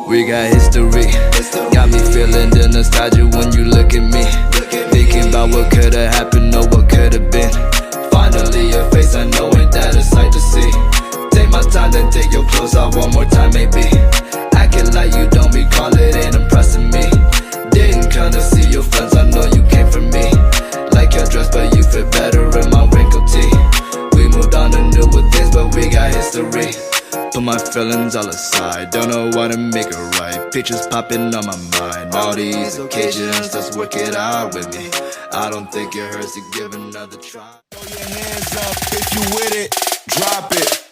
We got history. Got me feeling the nostalgia when you look at me. Thinking about what could've happened or what could've been. Finally your face, I know ain't that a sight to see. Take my time, then take your clothes off one more time maybe. Acting like you don't recall it, ain't impressing me. Didn't come to see your friends, I know you came for me. Like your dress, but you fit better in my wrinkled tee. We moved on to newer things, but we got history. Put my feelings all aside, don't know why to make it right. Pictures popping on my mind, all these occasions, let's work it out with me. I don't think it hurts to give another try. Throw your hands up if you with it, drop it.